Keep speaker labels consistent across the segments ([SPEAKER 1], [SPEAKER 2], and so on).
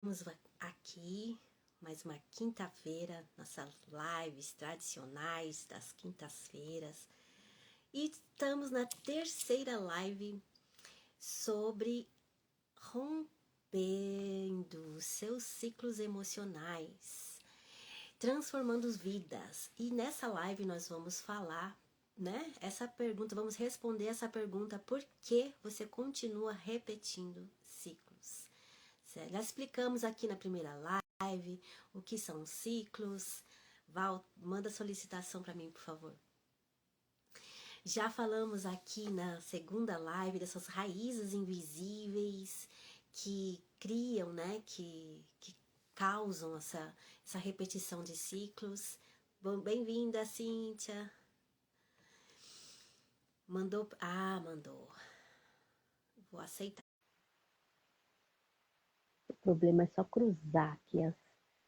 [SPEAKER 1] Estamos aqui, mais uma quinta-feira, nossas lives tradicionais das quintas-feiras. E estamos na terceira live sobre rompendo seus ciclos emocionais, transformando vidas. E nessa live nós vamos falar, né? Essa pergunta, vamos responder essa pergunta: por que você continua repetindo ciclos? Já explicamos aqui na primeira live o que são ciclos. Val, manda solicitação para mim, por favor. Já falamos aqui na segunda live dessas raízes invisíveis que criam, né? Que causam essa repetição de ciclos. Bem-vinda, Cíntia. Mandou. Ah, mandou. Vou aceitar.
[SPEAKER 2] O problema é só cruzar aqui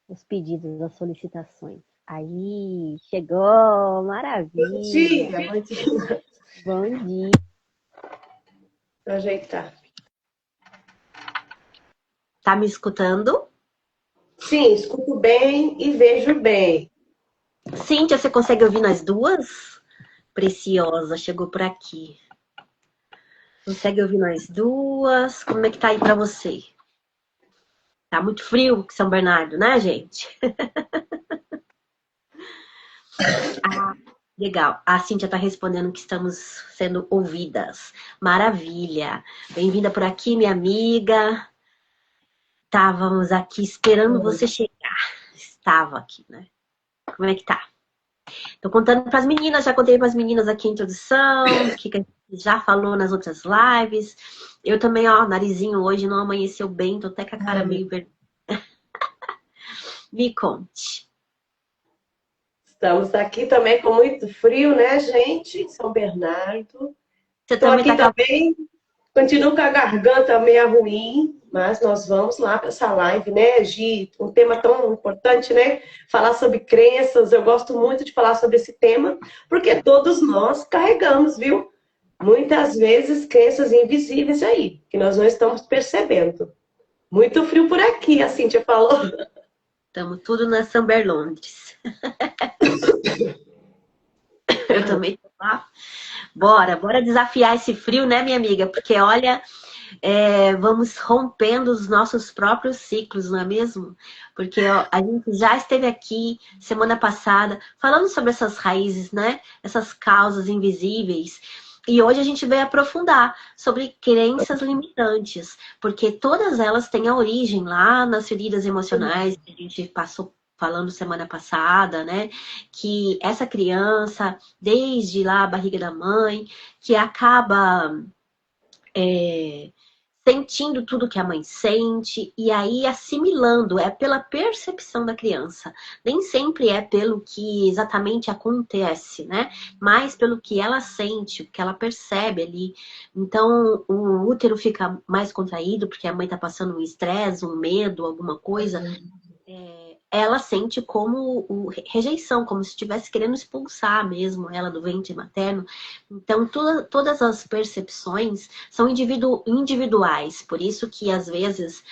[SPEAKER 2] os pedidos, as solicitações. Aí, chegou, maravilha.
[SPEAKER 3] Bom dia, bom dia.
[SPEAKER 2] Bom dia.
[SPEAKER 3] Vou ajeitar.
[SPEAKER 1] Tá me escutando?
[SPEAKER 3] Sim, escuto bem e vejo bem.
[SPEAKER 1] Cíntia, você consegue ouvir nós duas? Preciosa, chegou por aqui. Consegue ouvir nós duas? Como é que tá aí pra você? Tá muito frio São Bernardo, né, gente? Legal. A Cíntia tá respondendo que estamos sendo ouvidas. Maravilha. Bem-vinda por aqui, minha amiga. Estávamos aqui esperando você chegar. Estava aqui, né? Como é que tá? Tô contando para as meninas, já contei para as meninas aqui a introdução, o que a gente já falou nas outras lives. Eu também, ó, narizinho hoje não amanheceu bem, tô até com a cara meio vermelha. Me conte.
[SPEAKER 3] Estamos aqui também com muito frio, né, gente? Em São Bernardo.
[SPEAKER 1] Você
[SPEAKER 3] Estou
[SPEAKER 1] também
[SPEAKER 3] aqui
[SPEAKER 1] tá com a...
[SPEAKER 3] também, continuo com a garganta meio ruim, mas nós vamos lá para essa live, né, Gi? Um tema tão importante, né? Falar sobre crenças. Eu gosto muito de falar sobre esse tema, porque todos nós carregamos, viu? Muitas vezes crenças invisíveis aí, que nós não estamos percebendo. Muito frio por aqui, a Cíntia falou.
[SPEAKER 1] Estamos tudo na Samber Londres. Eu também tô lá. Bora desafiar esse frio, né, minha amiga? Porque, olha, vamos rompendo os nossos próprios ciclos, não é mesmo? Porque ó, a gente já esteve aqui semana passada falando sobre essas raízes, né? Essas causas invisíveis. E hoje a gente vai aprofundar sobre crenças limitantes, porque todas elas têm a origem lá nas feridas emocionais que a gente passou falando semana passada, né? Que essa criança, desde lá a barriga da mãe, que acaba sentindo tudo que a mãe sente e aí assimilando, é pela percepção da criança. Nem sempre é pelo que exatamente acontece, né? Mas pelo que ela sente, o que ela percebe ali. Então, o útero fica mais contraído porque a mãe tá passando um estresse, um medo, alguma coisa. Ela sente como rejeição, como se estivesse querendo expulsar mesmo ela do ventre materno. Então, todas as percepções são individuais, por isso que às vezes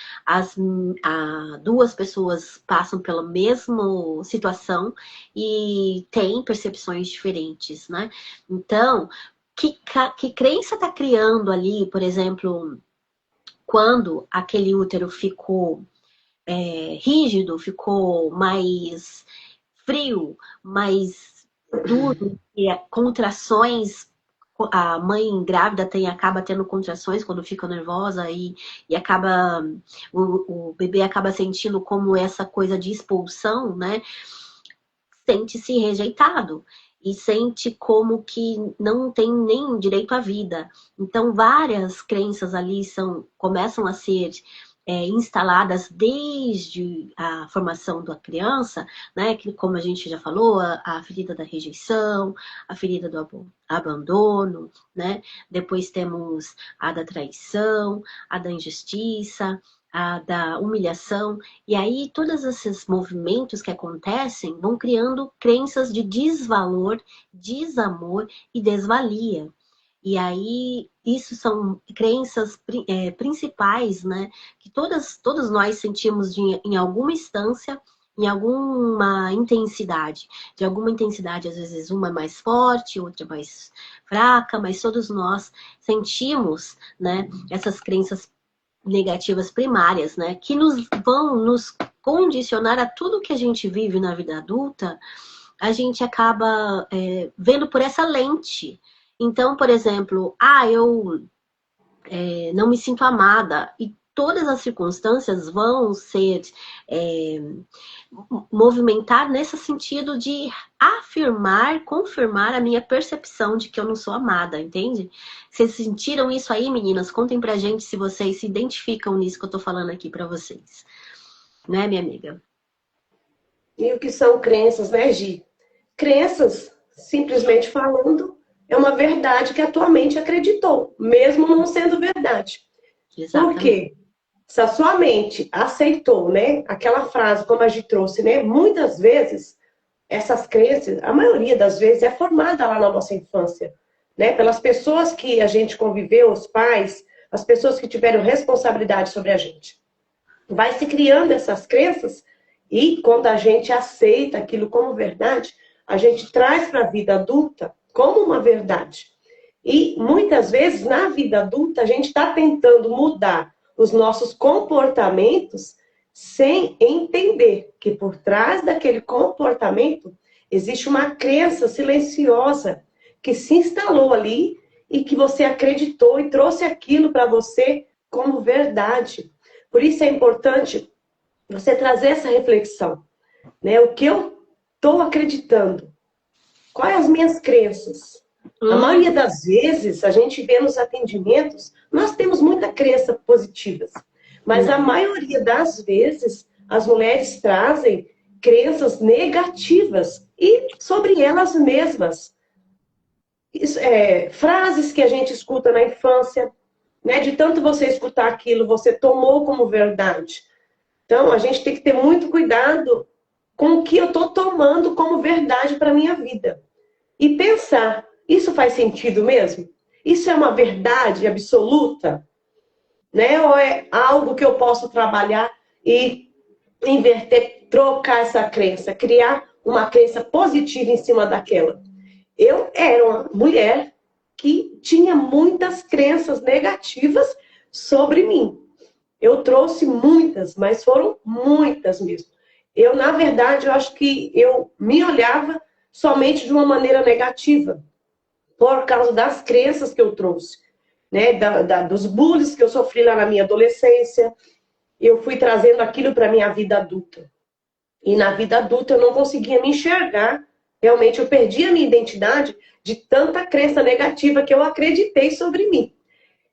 [SPEAKER 1] duas pessoas passam pela mesma situação e têm percepções diferentes, né? Então, que crença está criando ali, por exemplo, quando aquele útero ficou rígido, ficou mais frio, mais duro, e contrações. A mãe grávida acaba tendo contrações quando fica nervosa e acaba o bebê acaba sentindo como essa coisa de expulsão, né? Sente-se rejeitado e sente como que não tem nem direito à vida. Então, várias crenças ali começam a ser instaladas desde a formação da criança, né? Que, como a gente já falou, a ferida da rejeição, a ferida do abandono, né? Depois temos a da traição, a da injustiça, a da humilhação, e aí todos esses movimentos que acontecem vão criando crenças de desvalor, desamor e desvalia. E aí, isso são crenças principais, né? Que todos nós sentimos em alguma instância, em alguma intensidade. De alguma intensidade, às vezes uma é mais forte, outra é mais fraca, mas todos nós sentimos, né? Essas crenças negativas primárias, né? Que vão nos condicionar a tudo que a gente vive na vida adulta. A gente acaba vendo por essa lente. Então, por exemplo, eu não me sinto amada, e todas as circunstâncias vão ser movimentar nesse sentido de afirmar, confirmar a minha percepção de que eu não sou amada, entende? Vocês sentiram isso aí, meninas? Contem pra gente se vocês se identificam nisso que eu tô falando aqui pra vocês. Né, minha amiga?
[SPEAKER 3] E o que são crenças, né, Gi? Crenças, simplesmente falando, é uma verdade que a tua mente acreditou, mesmo não sendo verdade.
[SPEAKER 1] Exatamente.
[SPEAKER 3] Por quê? Se a sua mente aceitou, né, aquela frase, como a Gi trouxe, né, muitas vezes, essas crenças, a maioria das vezes, é formada lá na nossa infância, né, pelas pessoas que a gente conviveu, os pais, as pessoas que tiveram responsabilidade sobre a gente. Vai se criando essas crenças e quando a gente aceita aquilo como verdade, a gente traz para a vida adulta como uma verdade. E muitas vezes na vida adulta a gente está tentando mudar os nossos comportamentos sem entender que por trás daquele comportamento existe uma crença silenciosa que se instalou ali e que você acreditou e trouxe aquilo para você como verdade. Por isso é importante você trazer essa reflexão, né? O que eu estou acreditando? Quais as minhas crenças? A maioria das vezes, a gente vê nos atendimentos, nós temos muita crença positivas. Mas a maioria das vezes, as mulheres trazem crenças negativas e sobre elas mesmas. Frases que a gente escuta na infância, né? De tanto você escutar aquilo, você tomou como verdade. Então, a gente tem que ter muito cuidado com o que eu estou tomando como verdade para a minha vida. E pensar, isso faz sentido mesmo? Isso é uma verdade absoluta? Né? Ou é algo que eu posso trabalhar e inverter, trocar essa crença, criar uma crença positiva em cima daquela? Eu era uma mulher que tinha muitas crenças negativas sobre mim. Eu trouxe muitas, mas foram muitas mesmo. Eu, na verdade, eu acho que eu me olhava somente de uma maneira negativa, por causa das crenças que eu trouxe, né? Dos bullies que eu sofri lá na minha adolescência. Eu fui trazendo aquilo para a minha vida adulta. E na vida adulta eu não conseguia me enxergar. Realmente eu perdi a minha identidade de tanta crença negativa que eu acreditei sobre mim.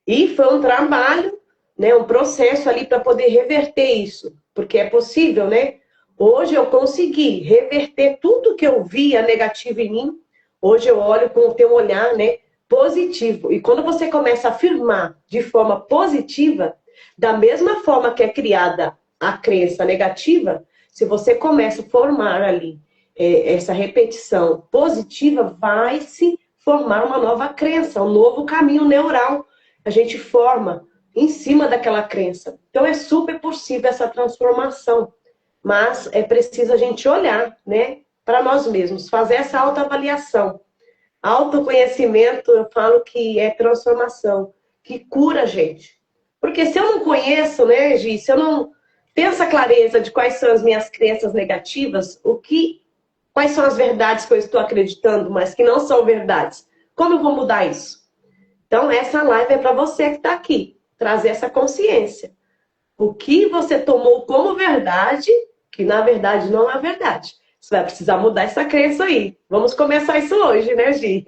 [SPEAKER 3] E foi um trabalho, né, um processo ali para poder reverter isso. Porque é possível, né? Hoje eu consegui reverter tudo que eu via negativo em mim. Hoje eu olho com o teu olhar, né, positivo. E quando você começa a afirmar de forma positiva, da mesma forma que é criada a crença negativa, se você começa a formar ali essa repetição positiva, vai se formar uma nova crença, um novo caminho neural. A gente forma em cima daquela crença. Então é super possível essa transformação. Mas é preciso a gente olhar, né, para nós mesmos, fazer essa autoavaliação. Autoconhecimento, eu falo que é transformação, que cura a gente. Porque se eu não conheço, né, Gi, se eu não tenho essa clareza de quais são as minhas crenças negativas, quais são as verdades que eu estou acreditando, mas que não são verdades, como eu vou mudar isso? Então, essa live é para você que está aqui, trazer essa consciência. O que você tomou como verdade, que na verdade não é verdade. Você vai precisar mudar essa crença aí. Vamos começar isso hoje, né, Gi?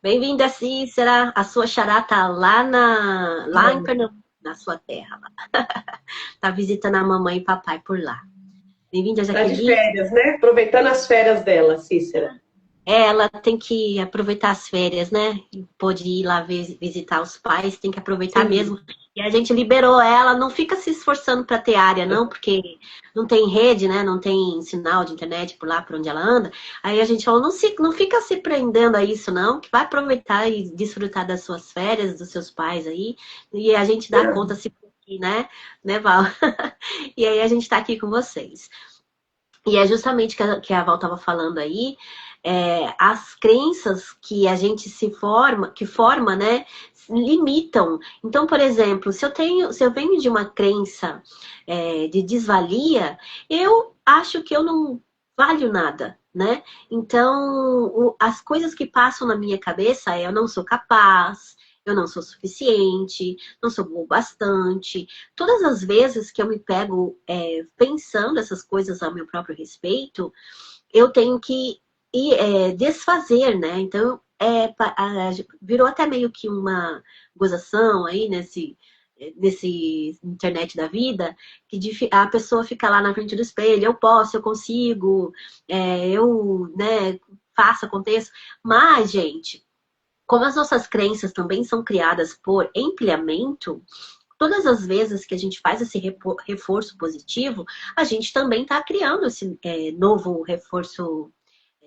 [SPEAKER 1] Bem-vinda, Cícera. A sua xará tá lá em Pernambuco, na sua terra. Tá visitando a mamãe e papai por lá. Bem-vinda, Jaqueline.
[SPEAKER 3] Tá de férias, né? Aproveitando as férias dela, Cícera.
[SPEAKER 1] Ela tem que aproveitar as férias, né? Pôde ir lá visitar os pais, tem que aproveitar
[SPEAKER 3] Sim.
[SPEAKER 1] mesmo. E a gente liberou ela, não fica se esforçando para ter área, não, porque não tem rede, né? Não tem sinal de internet por lá, por onde ela anda. Aí a gente falou, não fica se prendendo a isso, não, que vai aproveitar e desfrutar das suas férias, dos seus pais aí. E a gente dá conta se né, Val? E aí a gente tá aqui com vocês. E é justamente que a Val estava falando aí, as crenças que a gente que forma, né, limitam. Então, por exemplo, se eu venho de uma crença de desvalia, eu acho que eu não valho nada, né? Então, as coisas que passam na minha cabeça é eu não sou capaz, eu não sou suficiente, não sou bom o bastante. Todas as vezes que eu me pego pensando essas coisas a meu próprio respeito, eu tenho que desfazer, né? Então, virou até meio que uma gozação aí nesse internet da vida, que a pessoa fica lá na frente do espelho, eu posso, eu consigo, eu, né, faço, aconteço. Mas, gente, como as nossas crenças também são criadas por empilhamento, todas as vezes que a gente faz esse reforço positivo, a gente também está criando esse novo reforço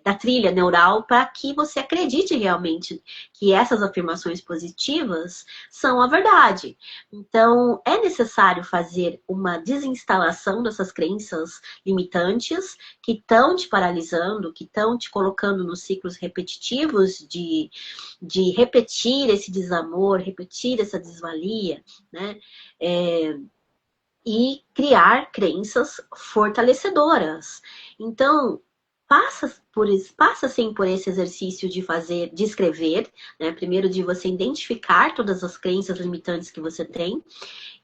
[SPEAKER 1] da trilha neural para que você acredite realmente que essas afirmações positivas são a verdade. Então, é necessário fazer uma desinstalação dessas crenças limitantes que estão te paralisando, que estão te colocando nos ciclos repetitivos de repetir esse desamor, repetir essa desvalia, né? E criar crenças fortalecedoras. Então, passa sim por esse exercício de escrever, né? Primeiro de você identificar todas as crenças limitantes que você tem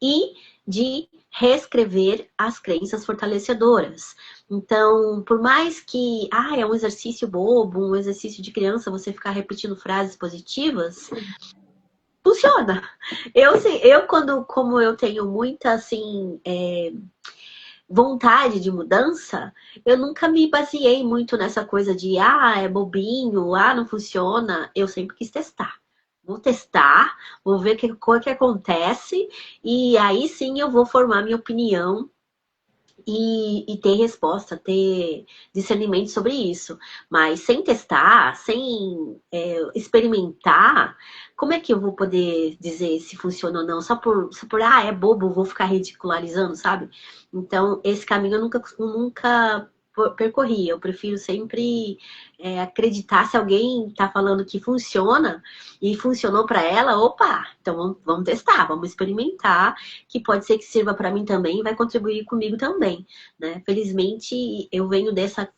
[SPEAKER 1] e de reescrever as crenças fortalecedoras. Então, por mais que é um exercício bobo, um exercício de criança, você ficar repetindo frases positivas, funciona. Como eu tenho muita, assim, vontade de mudança, eu nunca me baseei muito nessa coisa de, é bobinho, não funciona. Eu sempre quis testar. Vou testar, vou ver o que acontece, e aí sim eu vou formar minha opinião e ter resposta, ter discernimento sobre isso. Mas sem testar, sem experimentar, como é que eu vou poder dizer se funciona ou não? Só por é bobo, vou ficar ridicularizando, sabe? Então, esse caminho eu nunca percorri. Eu prefiro sempre acreditar se alguém está falando que funciona e funcionou para ela, opa, então vamos testar, vamos experimentar, que pode ser que sirva para mim também e vai contribuir comigo também, né? Felizmente, eu venho desse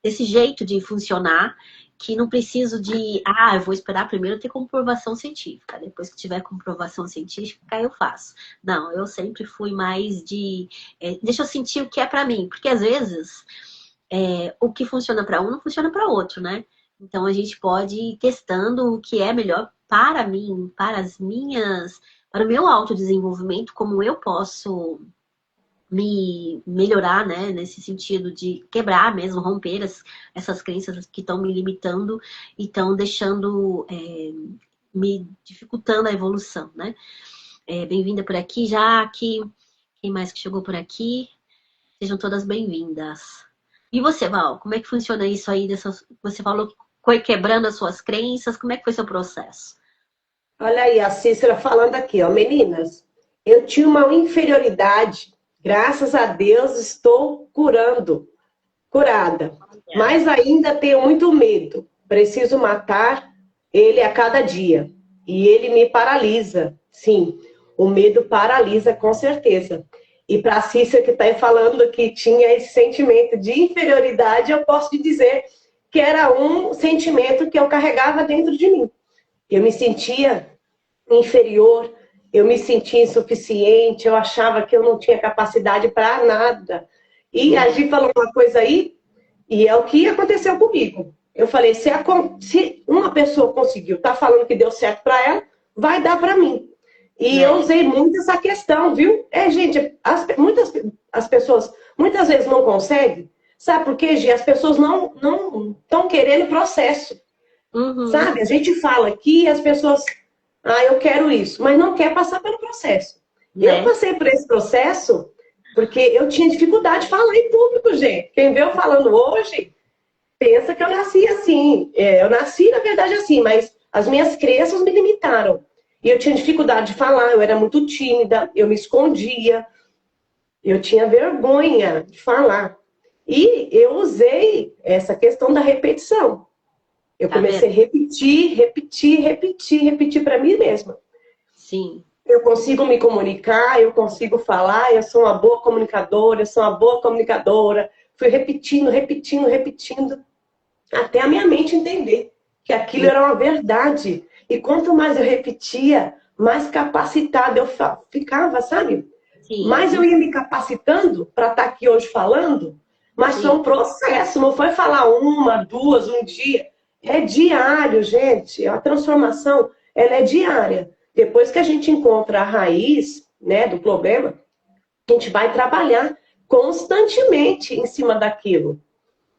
[SPEAKER 1] jeito de funcionar, que não preciso eu vou esperar primeiro ter comprovação científica, depois que tiver comprovação científica eu faço. Não, eu sempre fui mais deixa eu sentir o que é para mim, porque às vezes o que funciona para um não funciona para outro, né? Então a gente pode ir testando o que é melhor para mim, para o meu autodesenvolvimento, como eu posso me melhorar, né, nesse sentido de quebrar mesmo, romper essas crenças que estão me limitando e estão deixando, me dificultando a evolução, né? Bem-vinda por aqui, Jaque. Quem mais que chegou por aqui? Sejam todas bem-vindas. E você, Val, como é que funciona isso aí? Você falou que foi quebrando as suas crenças, como é que foi seu processo?
[SPEAKER 3] Olha aí, a Cícera falando aqui, ó, meninas, eu tinha uma inferioridade, graças a Deus estou curada, mas ainda tenho muito medo, preciso matar ele a cada dia, e ele me paralisa, sim, o medo paralisa com certeza. E para a Cícera que está aí falando que tinha esse sentimento de inferioridade, eu posso te dizer que era um sentimento que eu carregava dentro de mim. Eu me sentia inferior, eu me sentia insuficiente, eu achava que eu não tinha capacidade para nada. E a Gi falou uma coisa aí, e é o que aconteceu comigo. Eu falei, se uma pessoa conseguiu, tá falando que deu certo para ela, vai dar para mim. E eu usei muito essa questão, viu? Gente, as pessoas muitas vezes não conseguem, Sabe por quê, Gi? As pessoas não estão querendo processo.
[SPEAKER 1] Uhum.
[SPEAKER 3] Sabe? A gente fala aqui, as pessoas, eu quero isso, mas não quer passar pelo processo. Eu
[SPEAKER 1] Né?
[SPEAKER 3] passei por esse processo porque eu tinha dificuldade de falar em público, gente. Quem vê eu falando hoje, pensa que eu nasci assim. Eu nasci, na verdade, assim, mas as minhas crenças me limitaram. E eu tinha dificuldade de falar, eu era muito tímida, eu me escondia, eu tinha vergonha de falar. E eu usei essa questão da repetição. Eu
[SPEAKER 1] Tá vendo?
[SPEAKER 3] comecei a repetir para mim mesma.
[SPEAKER 1] Sim.
[SPEAKER 3] Eu consigo me comunicar, eu consigo falar, eu sou uma boa comunicadora, eu sou uma boa comunicadora. Fui repetindo, até a minha mente entender que aquilo era uma verdade. E quanto mais eu repetia, mais capacitada eu ficava, sabe? Mais eu
[SPEAKER 1] Sim.
[SPEAKER 3] ia me capacitando para estar aqui hoje falando, mas foi
[SPEAKER 1] Sim.
[SPEAKER 3] um processo, não foi falar uma, duas, um dia. É diário, gente. A transformação, ela é diária. Depois que a gente encontra a raiz, né, do problema, a gente vai trabalhar constantemente em cima daquilo.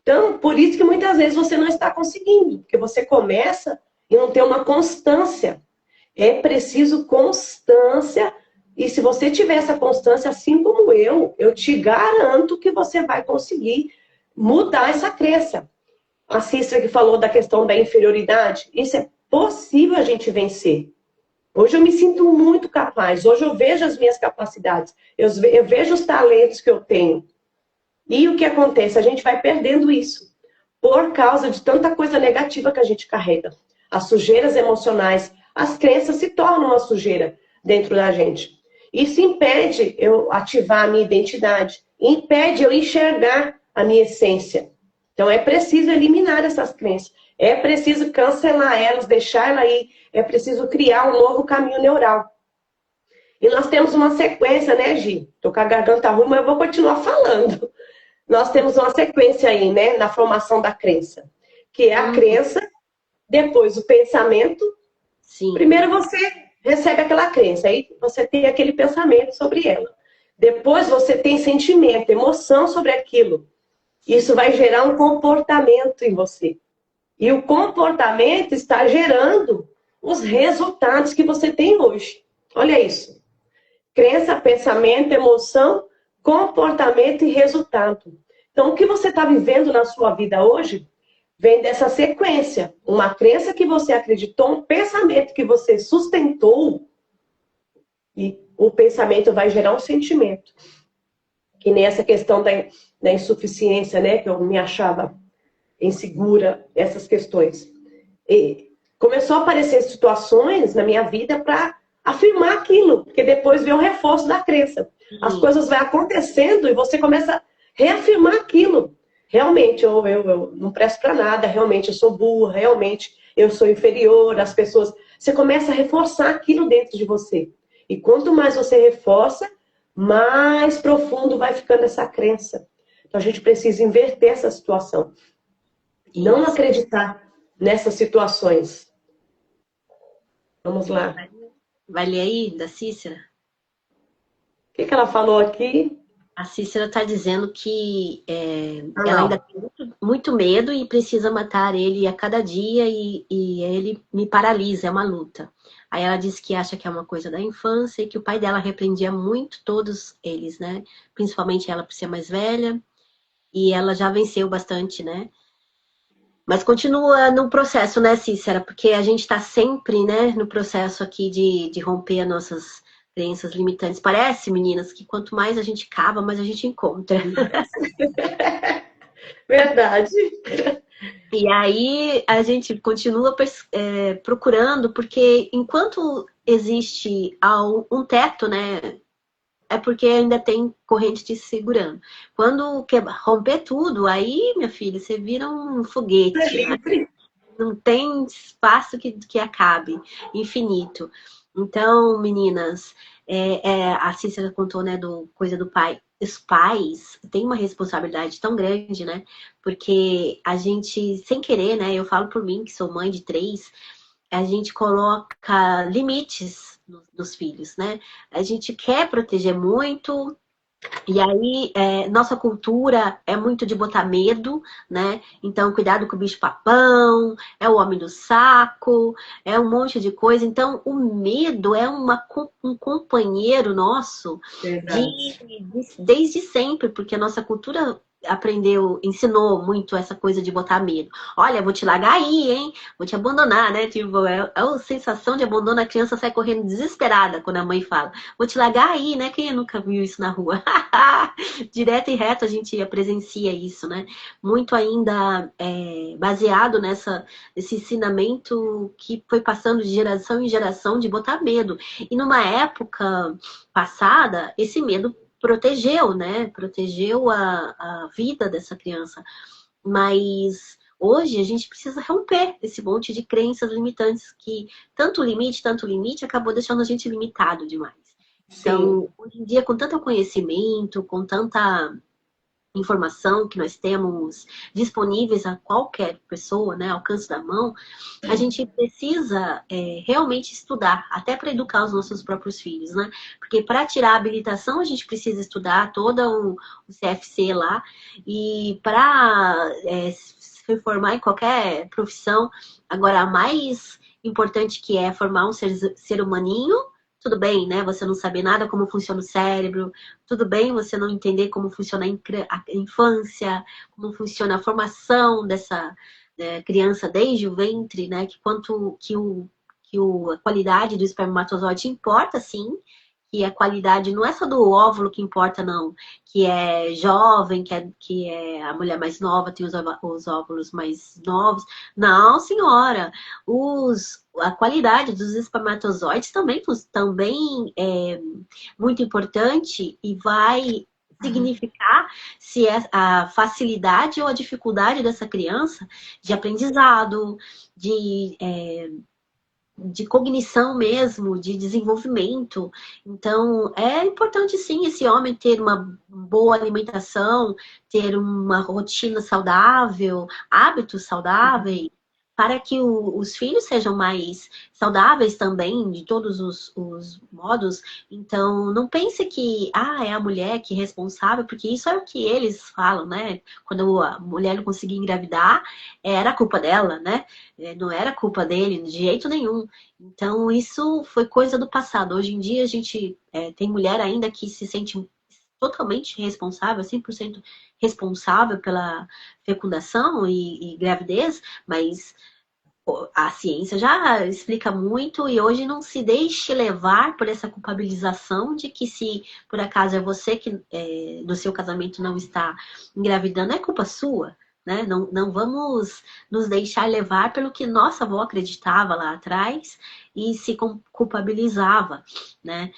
[SPEAKER 3] Então, por isso que muitas vezes você não está conseguindo, porque você começa e não tem uma constância. É preciso constância. E se você tiver essa constância, assim como eu te garanto que você vai conseguir mudar essa crença. A Cícera que falou da questão da inferioridade, isso é possível a gente vencer. Hoje eu me sinto muito capaz, hoje eu vejo as minhas capacidades, eu vejo os talentos que eu tenho. E o que acontece? A gente vai perdendo isso por causa de tanta coisa negativa que a gente carrega. As sujeiras emocionais, as crenças se tornam uma sujeira dentro da gente. Isso impede eu ativar a minha identidade, impede eu enxergar a minha essência. Então é preciso eliminar essas crenças, é preciso cancelar elas, deixar ela aí, é preciso criar um novo caminho neural. E nós temos uma sequência, né, Gi? Tô com a garganta ruim, mas eu vou continuar falando. Nós temos uma sequência aí, né, na formação da crença, que é a
[SPEAKER 1] Uhum.
[SPEAKER 3] crença, depois o pensamento.
[SPEAKER 1] Sim.
[SPEAKER 3] Primeiro você recebe aquela crença, aí você tem aquele pensamento sobre ela. Depois você tem sentimento, emoção sobre aquilo. Isso vai gerar um comportamento em você. E o comportamento está gerando os resultados que você tem hoje. Olha isso. Crença, pensamento, emoção, comportamento e resultado. Então, o que você está vivendo na sua vida hoje vem dessa sequência. Uma crença que você acreditou, um pensamento que você sustentou, e o pensamento vai gerar um sentimento. Que nem essa questão da insuficiência, né? Que eu me achava insegura, essas questões. E começou a aparecer situações na minha vida para afirmar aquilo, porque depois vem o reforço da crença. As
[SPEAKER 1] Sim.
[SPEAKER 3] coisas vão acontecendo e você começa a reafirmar aquilo. Realmente, eu não presto para nada, realmente eu sou burra, realmente eu sou inferior às pessoas. Você começa a reforçar aquilo dentro de você. E quanto mais você reforça, mais profundo vai ficando essa crença. Então a gente precisa inverter essa situação. Não
[SPEAKER 1] Isso.
[SPEAKER 3] acreditar nessas situações. Vamos lá.
[SPEAKER 1] Vai ler aí, da Cícera?
[SPEAKER 3] O que ela falou aqui?
[SPEAKER 1] A Cícera está dizendo que ela ainda
[SPEAKER 3] Ah,
[SPEAKER 1] tem muito medo e precisa matar ele a cada dia e ele me paralisa, é uma luta. Aí ela diz que acha que é uma coisa da infância e que o pai dela repreendia muito todos eles, né? Principalmente ela por ser mais velha e ela já venceu bastante, né? Mas continua no processo, né, Cícera? Porque a gente está sempre, né, no processo aqui de romper as nossas crenças limitantes. Parece, meninas, que quanto mais a gente cava, mais a gente encontra.
[SPEAKER 3] verdade.
[SPEAKER 1] E aí a gente continua procurando, porque enquanto existe um teto, né, é porque ainda tem corrente te segurando. Quando romper tudo, aí, minha filha, você vira um
[SPEAKER 3] É
[SPEAKER 1] foguete, né?
[SPEAKER 3] livre.
[SPEAKER 1] Não tem espaço que acabe, infinito. Então, meninas, a Cícera contou, né, do coisa do pai. Os pais têm uma responsabilidade tão grande, né? Porque a gente, sem querer, né? Eu falo por mim, que sou mãe de 3, a gente coloca limites nos filhos, né? A gente quer proteger muito, E aí, nossa cultura é muito de botar medo, né? Então, cuidado com o bicho-papão, é o homem do saco, é um monte de coisa. Então, o medo é um companheiro nosso
[SPEAKER 3] Verdade.
[SPEAKER 1] desde sempre, porque a nossa cultura aprendeu, ensinou muito essa coisa de botar medo. Olha, vou te largar aí, hein? Vou te abandonar, né? Tipo, é a sensação de abandono, a criança sai correndo desesperada quando a mãe fala, vou te largar aí, né? Quem nunca viu isso na rua? Direto e reto a gente presencia isso, né? Muito ainda baseado nesse ensinamento que foi passando de geração em geração de botar medo. E numa época passada, esse medo protegeu, né? Protegeu a vida dessa criança. Mas hoje a gente precisa romper esse monte de crenças limitantes que tanto limite, acabou deixando a gente limitado demais.
[SPEAKER 3] Sim.
[SPEAKER 1] Então, hoje em dia, com tanto conhecimento, com tanta informação que nós temos disponíveis a qualquer pessoa, né, ao alcance da mão, a gente precisa realmente estudar, até para educar os nossos próprios filhos, né? Porque para tirar a habilitação a gente precisa estudar todo o CFC lá, e para se formar em qualquer profissão, agora a mais importante que é formar um ser humaninho, tudo bem, né? Você não saber nada como funciona o cérebro, tudo bem você não entender como funciona a infância, como funciona a formação dessa criança desde o ventre, né? Que quanto a qualidade do espermatozoide importa, sim. Que a qualidade não é só do óvulo que importa, não. Que é jovem, que é a mulher mais nova, tem os óvulos mais novos. Não, senhora. A qualidade dos espermatozoides também é muito importante e vai significar se é a facilidade ou a dificuldade dessa criança de aprendizado, de cognição mesmo, de desenvolvimento. Então, é importante sim esse homem ter uma boa alimentação, ter uma rotina saudável, hábitos saudáveis, para que os filhos sejam mais saudáveis também, de todos os modos. Então, não pense que é a mulher que é responsável, porque isso é o que eles falam, né? Quando a mulher não conseguia engravidar, era culpa dela, né? Não era culpa dele, de jeito nenhum. Então, isso foi coisa do passado. Hoje em dia, a gente tem mulher ainda que se sente totalmente responsável, 100% responsável pela fecundação e gravidez, mas a ciência já explica muito e hoje não se deixe levar por essa culpabilização de que se por acaso é você que do seu casamento não está engravidando, é culpa sua. Né? Não, não vamos nos deixar levar pelo que nossa avó acreditava lá atrás e se culpabilizava, né?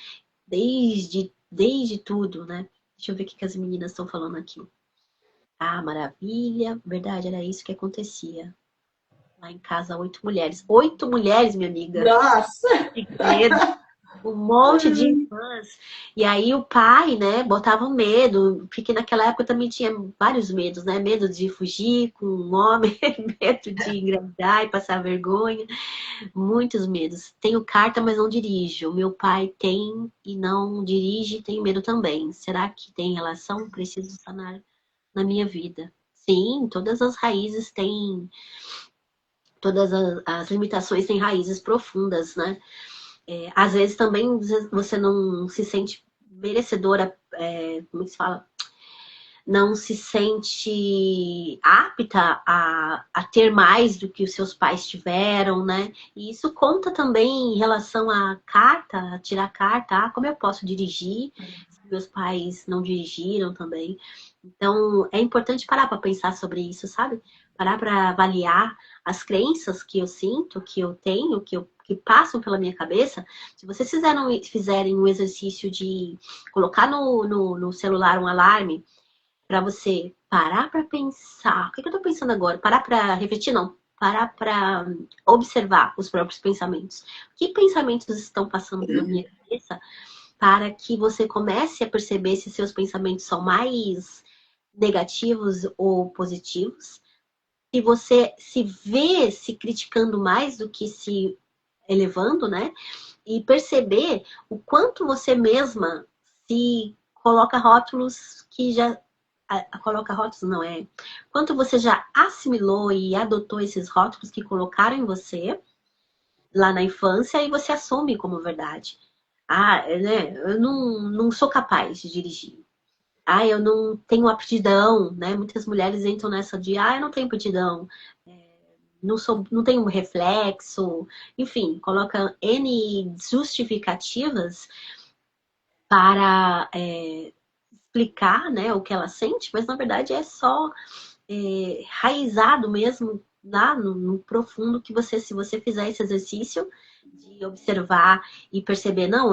[SPEAKER 1] Desde tudo, né? Deixa eu ver o que as meninas estão falando aqui. Ah, maravilha. Verdade, era isso que acontecia. Lá em casa, 8 mulheres. 8 mulheres, minha amiga.
[SPEAKER 3] Nossa!
[SPEAKER 1] Medo. Um monte de irmãs. E aí o pai, né, botava um medo, porque naquela época também tinha vários medos, né? Medo de fugir com um homem, medo de engravidar e passar vergonha, muitos medos. Tenho carta, mas não dirijo. Meu pai tem e não dirige, tem medo também. Será que tem relação? Preciso sanar na minha vida. Sim, todas as raízes têm, todas as limitações têm raízes profundas, né? Às vezes também você não se sente merecedora, como se fala? Não se sente apta a ter mais do que os seus pais tiveram, né? E isso conta também em relação à carta, a tirar carta, como eu posso dirigir, se meus pais não dirigiram também. Então, é importante parar para pensar sobre isso, sabe? Parar para avaliar as crenças que eu sinto, que eu tenho, que passam pela minha cabeça. Se vocês fizerem um exercício de colocar no celular um alarme, para você parar para pensar. O que eu estou pensando agora? Parar para refletir, não. Parar para observar os próprios pensamentos. Que pensamentos estão passando pela minha cabeça para que você comece a perceber se seus pensamentos são mais negativos ou positivos. Se você se vê se criticando mais do que se elevando, né? E perceber o quanto você mesma se coloca rótulos que já... Coloca rótulos, não é? Quanto você já assimilou e adotou esses rótulos que colocaram em você lá na infância e você assume como verdade. Né? Eu não sou capaz de dirigir. Eu não tenho aptidão, né? Muitas mulheres entram nessa de, eu não tenho aptidão, não tenho reflexo, enfim, colocam N justificativas para explicar, né, o que ela sente, mas na verdade é só raizado mesmo lá no profundo que se você fizer esse exercício de observar e perceber, não,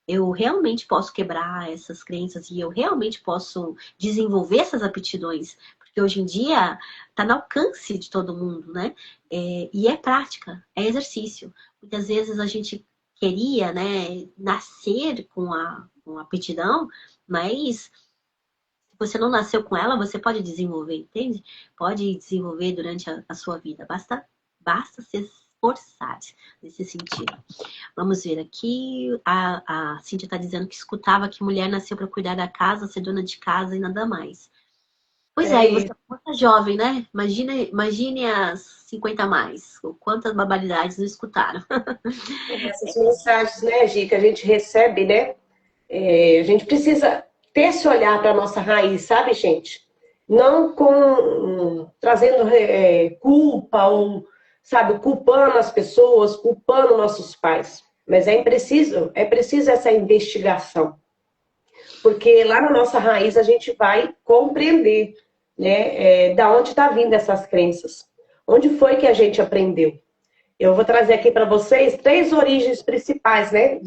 [SPEAKER 1] eu realmente posso quebrar essas crenças e eu realmente posso desenvolver essas aptidões, porque hoje em dia está no alcance de todo mundo, né? E é prática, é exercício. Muitas vezes a gente queria, né, nascer com a aptidão, mas se você não nasceu com ela, você pode desenvolver, entende? Pode desenvolver durante a sua vida. Basta se esforçar nesse sentido. Vamos ver aqui. A Cíntia está dizendo que escutava que mulher nasceu para cuidar da casa, ser dona de casa e nada mais. Pois e você é muito jovem, né? Imagine as 50 a mais. Quantas barbaridades não escutaram.
[SPEAKER 3] Essas mensagens, né, Gi, que a gente recebe, né? A gente precisa ter esse olhar para a nossa raiz, sabe, gente? Não trazendo culpa ou, sabe, culpando as pessoas, culpando nossos pais. Mas é preciso essa investigação. Porque lá na nossa raiz a gente vai compreender, né, da onde está vindo essas crenças. Onde foi que a gente aprendeu? Eu vou trazer aqui para vocês 3 origens principais, né?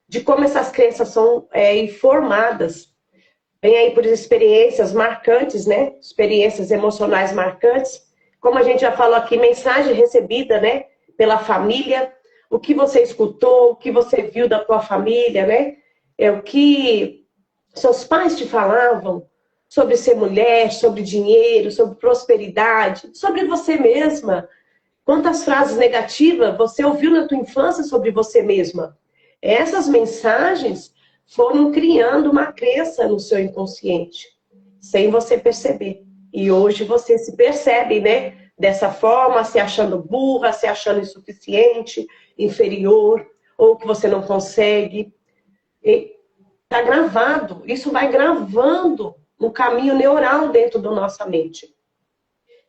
[SPEAKER 3] De como essas crenças são informadas. Vem aí por experiências marcantes, né? Experiências emocionais marcantes. Como a gente já falou aqui, mensagem recebida, né? Pela família. O que você escutou, o que você viu da tua família, né? O que seus pais te falavam sobre ser mulher, sobre dinheiro, sobre prosperidade, sobre você mesma. Quantas frases negativas você ouviu na tua infância sobre você mesma? Essas mensagens foram criando uma crença no seu inconsciente, sem você perceber. E hoje você se percebe, né? Dessa forma, se achando burra, se achando insuficiente, inferior, ou que você não consegue. Está gravado. Isso vai gravando um caminho neural dentro da nossa mente.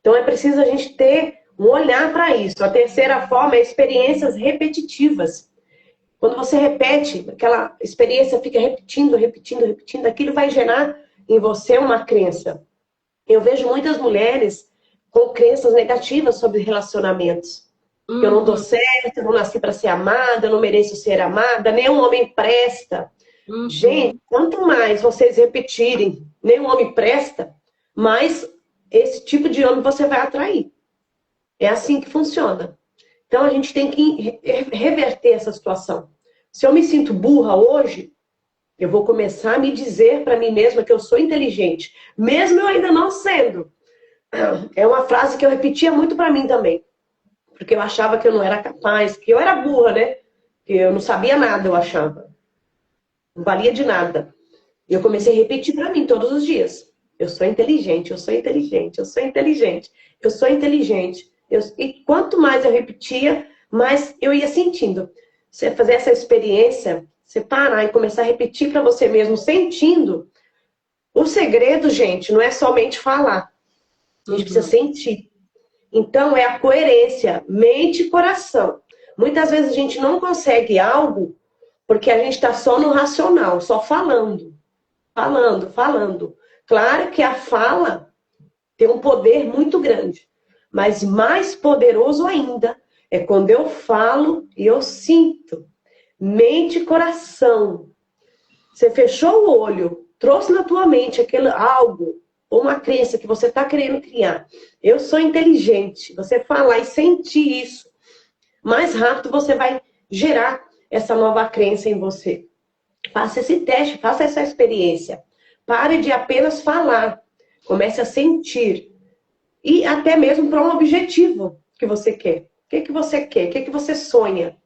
[SPEAKER 3] Então é preciso a gente ter um olhar para isso. A terceira forma é experiências repetitivas. Quando você repete, aquela experiência fica repetindo, aquilo vai gerar em você uma crença. Eu vejo muitas mulheres com crenças negativas sobre relacionamentos. Eu não dou certo, eu não nasci para ser amada, eu não mereço ser amada, nenhum homem presta. Gente, quanto mais vocês repetirem, nenhum homem presta, mais esse tipo de homem você vai atrair. É assim que funciona. Então a gente tem que reverter essa situação. Se eu me sinto burra hoje, eu vou começar a me dizer para mim mesma que eu sou inteligente, mesmo eu ainda não sendo. É uma frase que eu repetia muito para mim também, porque eu achava que eu não era capaz, que eu era burra, né? Que eu não sabia nada, eu achava. Não valia de nada. E eu comecei a repetir para mim todos os dias. Eu sou inteligente, eu sou inteligente, eu sou inteligente, eu sou inteligente. E quanto mais eu repetia, mais eu ia sentindo. Você fazer essa experiência, você parar e começar a repetir para você mesmo, sentindo. O segredo, gente, não é somente falar. A gente precisa sentir. Então, é a coerência, mente e coração. Muitas vezes a gente não consegue algo porque a gente está só no racional, só falando. Falando. Claro que a fala tem um poder muito grande. Mas mais poderoso ainda é quando eu falo e eu sinto. Mente e coração. Você fechou o olho, trouxe na tua mente aquele algo, ou uma crença que você está querendo criar. Eu sou inteligente. Você falar e sentir isso, mais rápido você vai gerar essa nova crença em você. Faça esse teste, faça essa experiência. Pare de apenas falar. Comece a sentir. E até mesmo para um objetivo que você quer. O que você quer? O que você sonha?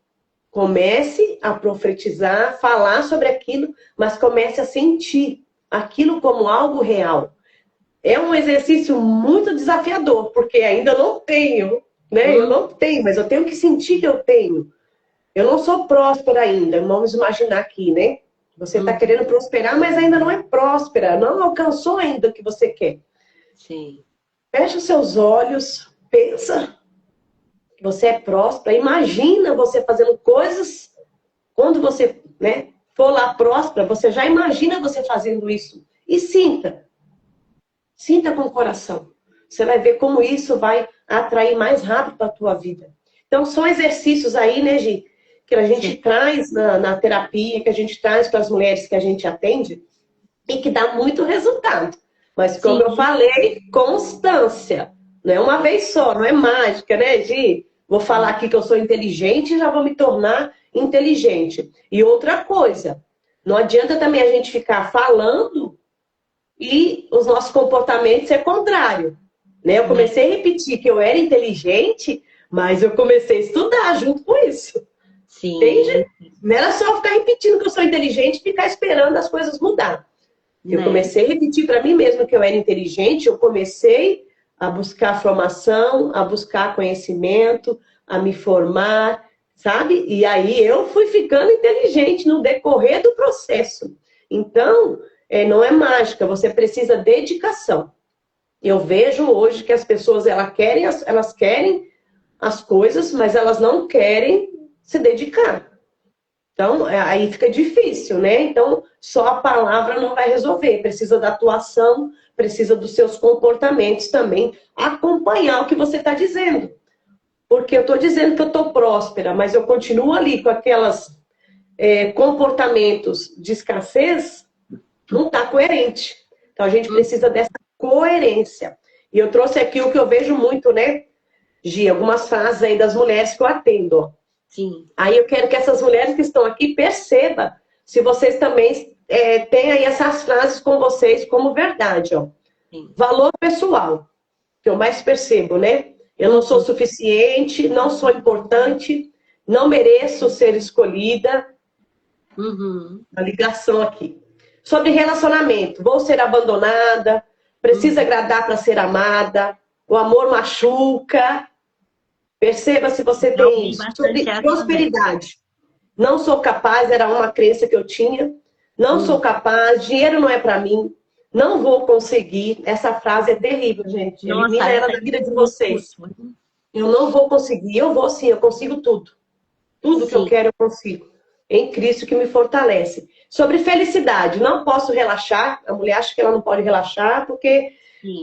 [SPEAKER 3] Comece a profetizar, falar sobre aquilo, mas comece a sentir aquilo como algo real. É um exercício muito desafiador, porque ainda não tenho, né? Eu não tenho, mas eu tenho que sentir que eu tenho. Eu não sou próspera ainda, vamos imaginar aqui, né? Você está querendo prosperar, mas ainda não é próspera, não alcançou ainda o que você quer.
[SPEAKER 1] Sim.
[SPEAKER 3] Fecha os seus olhos, pensa que você é próspera, imagina você fazendo coisas, quando você, né, for lá próspera, você já imagina você fazendo isso. E sinta. Sinta com o coração. Você vai ver como isso vai atrair mais rápido para a tua vida. Então, são exercícios aí, né, Gi, que a gente traz na terapia, que a gente traz para as mulheres que a gente atende e que dá muito resultado. Mas, como eu falei, constância. Não é uma vez só, não é mágica, né, Gi? Vou falar aqui que eu sou inteligente e já vou me tornar inteligente. E outra coisa, não adianta também a gente ficar falando e os nossos comportamentos é contrário. Né? Eu comecei a repetir que eu era inteligente, mas eu comecei a estudar junto com isso.
[SPEAKER 1] Sim.
[SPEAKER 3] Entende? Não era só ficar repetindo que eu sou inteligente e ficar esperando as coisas mudar. Eu comecei a repetir para mim mesma que eu era inteligente, eu comecei a buscar formação, a buscar conhecimento, a me formar, sabe? E aí eu fui ficando inteligente no decorrer do processo. Então, não é mágica, você precisa de dedicação. Eu vejo hoje que as pessoas elas querem as coisas, mas elas não querem se dedicar. Então, aí fica difícil, né? Então, só a palavra não vai resolver. Precisa da atuação, precisa dos seus comportamentos também, acompanhar o que você está dizendo. Porque eu estou dizendo que eu estou próspera, mas eu continuo ali com aquelas comportamentos de escassez, não está coerente. Então, a gente precisa dessa coerência. E eu trouxe aqui o que eu vejo muito, né, Gi? Algumas frases aí das mulheres que eu atendo, ó.
[SPEAKER 1] Sim.
[SPEAKER 3] Aí eu quero que essas mulheres que estão aqui percebam se vocês também têm aí essas frases com vocês como verdade, ó.
[SPEAKER 1] Sim.
[SPEAKER 3] Valor pessoal, que eu mais percebo, né? Eu não sou suficiente, não sou importante, não mereço ser escolhida. A ligação aqui. Sobre relacionamento, vou ser abandonada, preciso agradar para ser amada, o amor machuca. Perceba se você tem isso. Sobre prosperidade. Não sou capaz, era uma crença que eu tinha. Não sou capaz, dinheiro não é para mim. Não vou conseguir. Essa frase é terrível, gente.
[SPEAKER 1] Nossa,
[SPEAKER 3] elimina ela da vida de vocês. Eu não vou conseguir. Eu vou sim, eu consigo tudo. Tudo que eu quero eu consigo. Em Cristo que me fortalece. Sobre felicidade, não posso relaxar. A mulher acha que ela não pode relaxar porque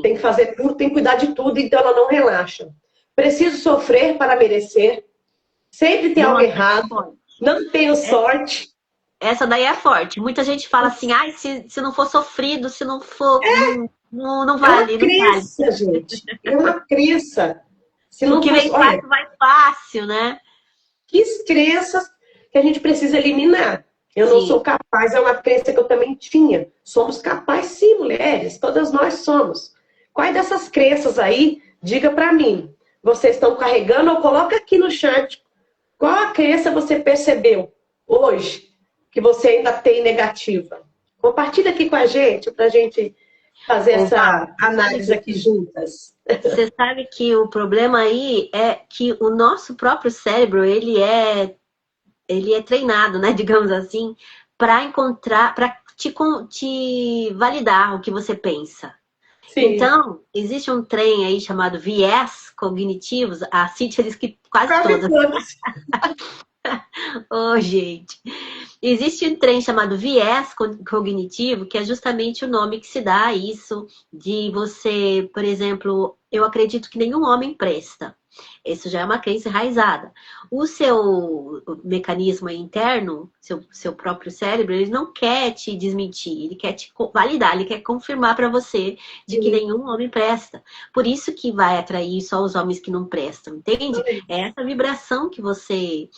[SPEAKER 3] tem que fazer tudo, tem que cuidar de tudo, então ela não relaxa. Preciso sofrer para merecer. Sempre tem algo errado. Não tenho sorte.
[SPEAKER 1] Essa daí é forte. Muita gente fala assim, ai, se não for sofrido, se não for... Não vale.
[SPEAKER 3] É uma crença, gente. É uma crença. Se não
[SPEAKER 1] o que vem fácil, vai fácil, né?
[SPEAKER 3] Que crenças que a gente precisa eliminar. Eu não sou capaz, é uma crença que eu também tinha. Somos capazes, sim, mulheres. Todas nós somos. Quais dessas crenças aí, diga para mim. Vocês estão carregando ou coloca aqui no chat. Qual a crença você percebeu hoje que você ainda tem negativa? Compartilha aqui com a gente, para a gente fazer essa análise aqui juntas.
[SPEAKER 1] Você sabe que o problema aí é que o nosso próprio cérebro, ele é treinado, né, digamos assim, para encontrar, para te validar o que você pensa. Sim. Então, existe um trem aí chamado viés cognitivos. A Cíntia diz que quase todas. Oh, gente. Existe um trem chamado viés cognitivo, que é justamente o nome que se dá a isso, de você, por exemplo, eu acredito que nenhum homem presta. Isso já é uma crença enraizada. O seu mecanismo interno, seu próprio cérebro, ele não quer te desmentir, ele quer te validar, ele quer confirmar para você de que nenhum homem presta. Por isso que vai atrair só os homens que não prestam, entende? É essa vibração que você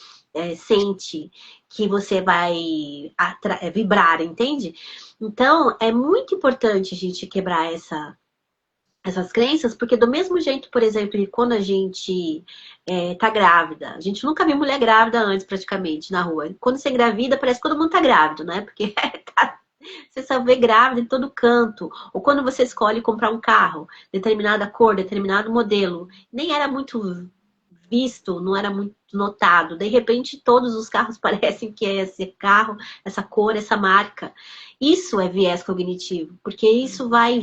[SPEAKER 1] sente, que você vai vibrar, entende? Então, é muito importante a gente quebrar essa essas crenças, porque do mesmo jeito, por exemplo, que quando a gente tá grávida, a gente nunca viu mulher grávida antes, praticamente, na rua. Quando você engravida, parece que todo mundo tá grávido, né? Porque você só vê grávida em todo canto. Ou quando você escolhe comprar um carro, determinada cor, determinado modelo, nem era muito visto, não era muito notado. De repente, todos os carros parecem que é esse carro, essa cor, essa marca. Isso é viés cognitivo, porque isso vai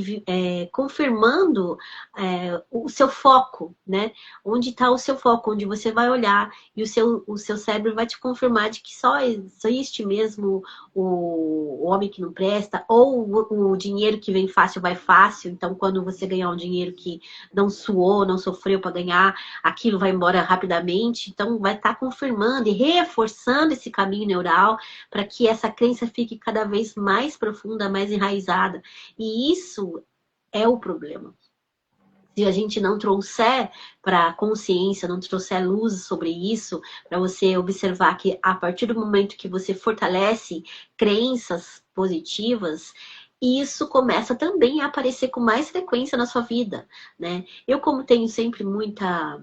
[SPEAKER 1] confirmando o seu foco, né? Onde está o seu foco, onde você vai olhar e o seu cérebro vai te confirmar de que só existe mesmo o homem que não presta, ou o dinheiro que vem fácil vai fácil. Então, quando você ganhar um dinheiro que não suou, não sofreu para ganhar, aquilo vai embora rapidamente. Então, vai estar confirmando e reforçando esse caminho neural para que essa crença fique cada vez mais profunda, mais enraizada. E isso é o problema. Se a gente não trouxer para a consciência, não trouxer luz sobre isso, para você observar que a partir do momento que você fortalece crenças positivas, isso começa também a aparecer com mais frequência na sua vida, né? Eu, como tenho sempre muita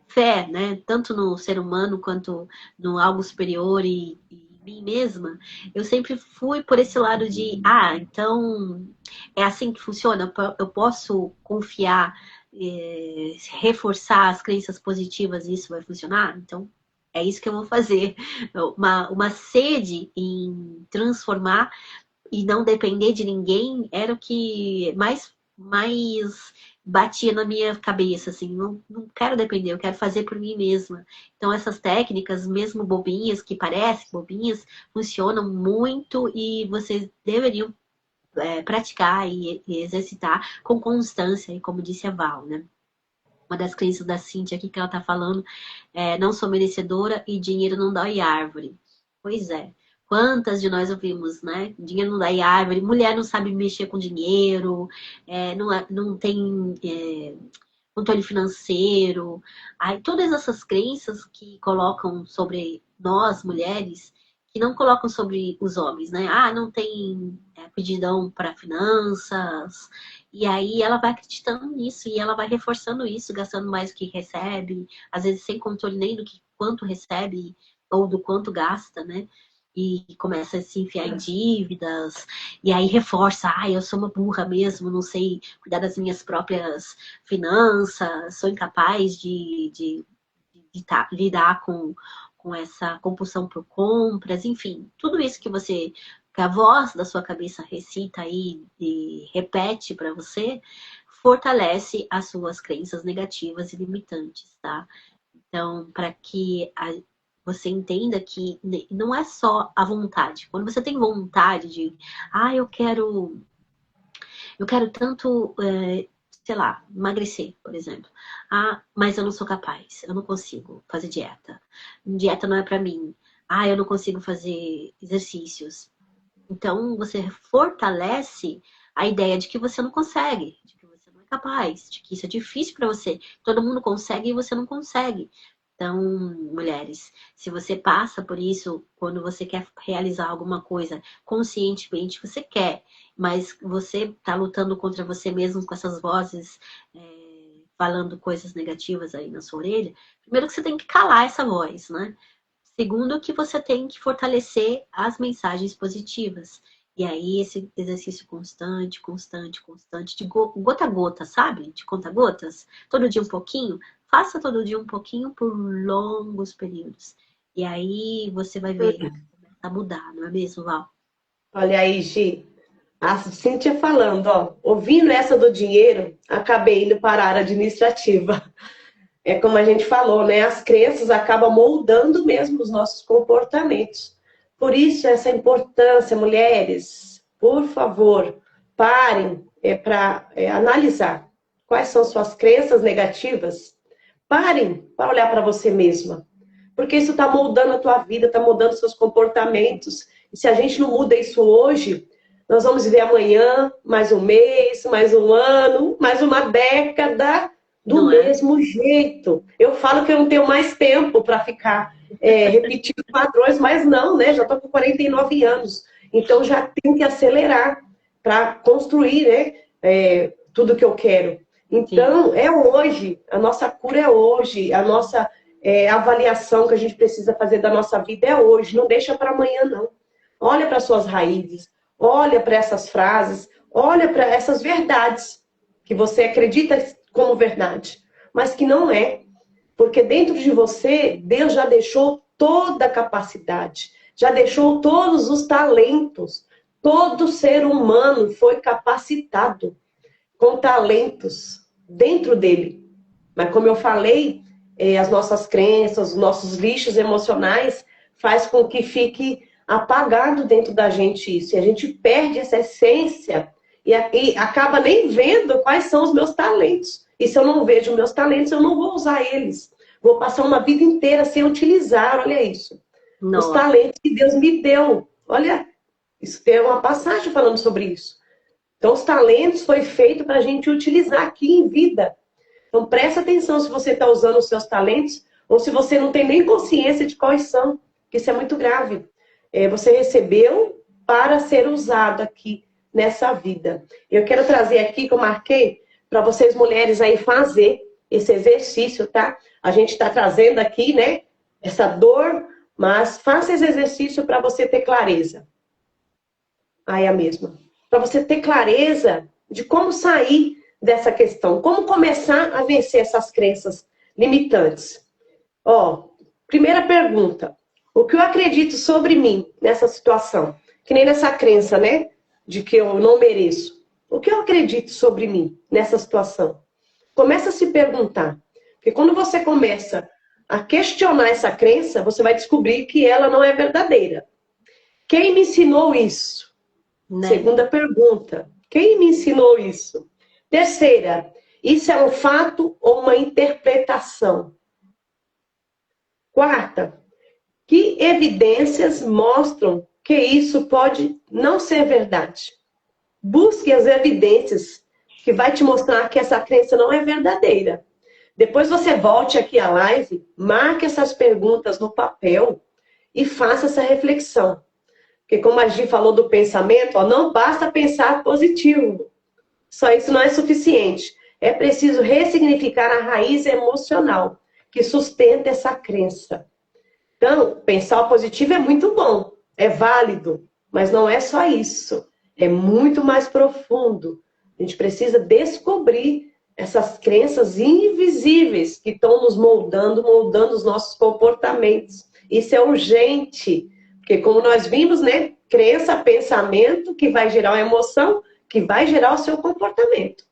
[SPEAKER 1] fé, né? Tanto no ser humano quanto no algo superior e mim mesma, eu sempre fui por esse lado de, então é assim que funciona, eu posso confiar, reforçar as crenças positivas e isso vai funcionar? Então, é isso que eu vou fazer. Uma sede em transformar e não depender de ninguém era o que mais batia na minha cabeça, assim, não quero depender, eu quero fazer por mim mesma. Então essas técnicas, mesmo bobinhas, que parecem bobinhas, funcionam muito e vocês deveriam praticar e exercitar com constância, e como disse a Val, né? Uma das crenças da Cíntia aqui que ela tá falando não sou merecedora e dinheiro não dói árvore. Pois é. Quantas de nós ouvimos, né? Dinheiro não dá em árvore, mulher não sabe mexer com dinheiro, não tem controle financeiro. Aí, todas essas crenças que colocam sobre nós, mulheres, que não colocam sobre os homens, né? Não tem pedidão para finanças. E aí ela vai acreditando nisso e ela vai reforçando isso, gastando mais do que recebe, às vezes sem controle nem do que quanto recebe ou do quanto gasta, né? E começa a se enfiar em dívidas, e aí reforça, eu sou uma burra mesmo, não sei cuidar das minhas próprias finanças, sou incapaz de lidar com essa compulsão por compras, enfim, tudo isso que a voz da sua cabeça recita aí e repete para você, fortalece as suas crenças negativas e limitantes, tá? Então, para que você entenda que não é só a vontade. Quando você tem vontade de, eu quero tanto, sei lá, emagrecer, por exemplo. Mas eu não sou capaz, eu não consigo fazer dieta. Dieta não é para mim. Eu não consigo fazer exercícios. Então, você fortalece a ideia de que você não consegue, de que você não é capaz, de que isso é difícil para você. Todo mundo consegue e você não consegue. Então, mulheres, se você passa por isso, quando você quer realizar alguma coisa conscientemente, você quer, mas você está lutando contra você mesmo com essas vozes falando coisas negativas aí na sua orelha, primeiro que você tem que calar essa voz, né? Segundo que você tem que fortalecer as mensagens positivas. E aí esse exercício constante, de gota a gota, sabe? De conta-gotas, todo dia um pouquinho. Faça todo dia um pouquinho por longos períodos. E aí você vai ver começa a mudar, não é mesmo, Val?
[SPEAKER 3] Olha aí, Gi. A Cíntia falando, ouvindo essa do dinheiro, acabei indo para a área administrativa. É como a gente falou, né? As crenças acabam moldando mesmo os nossos comportamentos. Por isso, essa importância, mulheres, por favor, parem para analisar quais são suas crenças negativas. Parem para olhar para você mesma. Porque isso está moldando a tua vida, está moldando seus comportamentos. E se a gente não muda isso hoje, nós vamos viver amanhã, mais um mês, mais um ano, mais uma década, do mesmo jeito. Eu falo que eu não tenho mais tempo para ficar repetindo padrões, mas não, né? Já estou com 49 anos. Então já tenho que acelerar para construir, né? tudo que eu quero. Então, é hoje, a nossa cura é hoje, a nossa avaliação que a gente precisa fazer da nossa vida é hoje, não deixa para amanhã, não. Olha para suas raízes, olha para essas frases, olha para essas verdades que você acredita como verdade, mas que não é. Porque dentro de você, Deus já deixou toda a capacidade, já deixou todos os talentos. Todo ser humano foi capacitado com talentos dentro dele. Mas como eu falei, as nossas crenças, os nossos lixos emocionais faz com que fique apagado dentro da gente isso. E a gente perde essa essência e acaba nem vendo quais são os meus talentos. E se eu não vejo meus talentos, eu não vou usar eles. Vou passar uma vida inteira sem utilizar, olha isso. Nossa. Os talentos que Deus me deu. Olha, isso tem uma passagem falando sobre isso. Então, os talentos foi feito para a gente utilizar aqui em vida. Então, presta atenção se você está usando os seus talentos ou se você não tem nem consciência de quais são, porque isso é muito grave. Você recebeu para ser usado aqui nessa vida. Eu quero trazer aqui, que eu marquei, para vocês mulheres aí fazer esse exercício, tá? A gente está trazendo aqui, né, essa dor, mas faça esse exercício para você ter clareza. Aí é a mesma. Para você ter clareza de como sair dessa questão, como começar a vencer essas crenças limitantes. Primeira pergunta. O que eu acredito sobre mim nessa situação? Que nem nessa crença, né? De que eu não mereço. O que eu acredito sobre mim nessa situação? Começa a se perguntar. Porque quando você começa a questionar essa crença, você vai descobrir que ela não é verdadeira. Quem me ensinou isso? Né? Segunda pergunta. Quem me ensinou isso? Terceira. Isso é um fato ou uma interpretação? Quarta. Que evidências mostram que isso pode não ser verdade? Busque as evidências que vai te mostrar que essa crença não é verdadeira. Depois você volte aqui à live, marque essas perguntas no papel e faça essa reflexão. Porque como a Gi falou do pensamento, não basta pensar positivo. Só isso não é suficiente. É preciso ressignificar a raiz emocional que sustenta essa crença. Então, pensar positivo é muito bom, é válido, mas não é só isso. É muito mais profundo. A gente precisa descobrir essas crenças invisíveis que estão nos moldando os nossos comportamentos. Isso é urgente, porque como nós vimos, né? Crença, pensamento, que vai gerar uma emoção, que vai gerar o seu comportamento.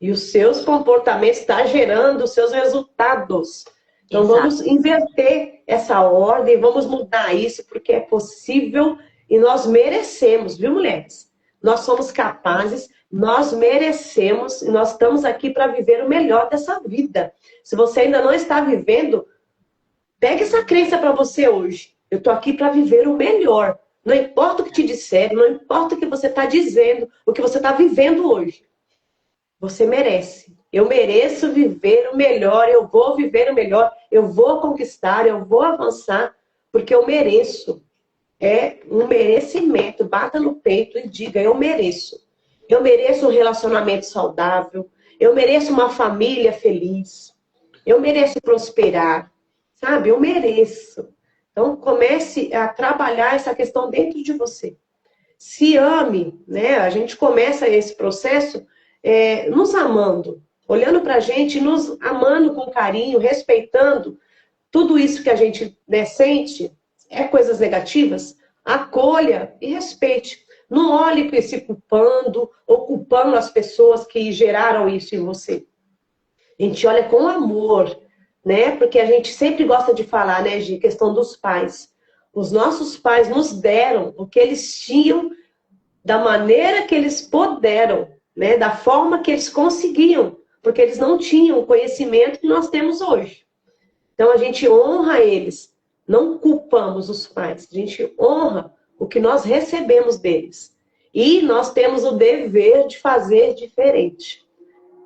[SPEAKER 3] E os seus comportamentos estão gerando os seus resultados. Então, vamos inverter essa ordem, vamos mudar isso, porque é possível e nós merecemos, viu, mulheres? Nós somos capazes, nós merecemos e nós estamos aqui para viver o melhor dessa vida. Se você ainda não está vivendo, pegue essa crença para você hoje. Eu estou aqui para viver o melhor. Não importa o que te disseram, não importa o que você está dizendo, o que você está vivendo hoje. Você merece. Eu mereço viver o melhor, eu vou viver o melhor, eu vou conquistar, eu vou avançar, porque eu mereço. É um merecimento. Bata no peito e diga, eu mereço. Eu mereço um relacionamento saudável, eu mereço uma família feliz, eu mereço prosperar, sabe? Eu mereço. Então, comece a trabalhar essa questão dentro de você. Se ame, né? A gente começa esse processo nos amando, olhando pra gente, nos amando com carinho, respeitando tudo isso que a gente sente, coisas negativas, acolha e respeite. Não olhe se culpando ou culpando as pessoas que geraram isso em você. A gente olha com amor, né? Porque a gente sempre gosta de falar, né, de questão dos pais. Os nossos pais nos deram o que eles tinham da maneira que eles puderam, né? Da forma que eles conseguiam, porque eles não tinham o conhecimento que nós temos hoje. Então a gente honra eles, não culpamos os pais, a gente honra o que nós recebemos deles. E nós temos o dever de fazer diferente.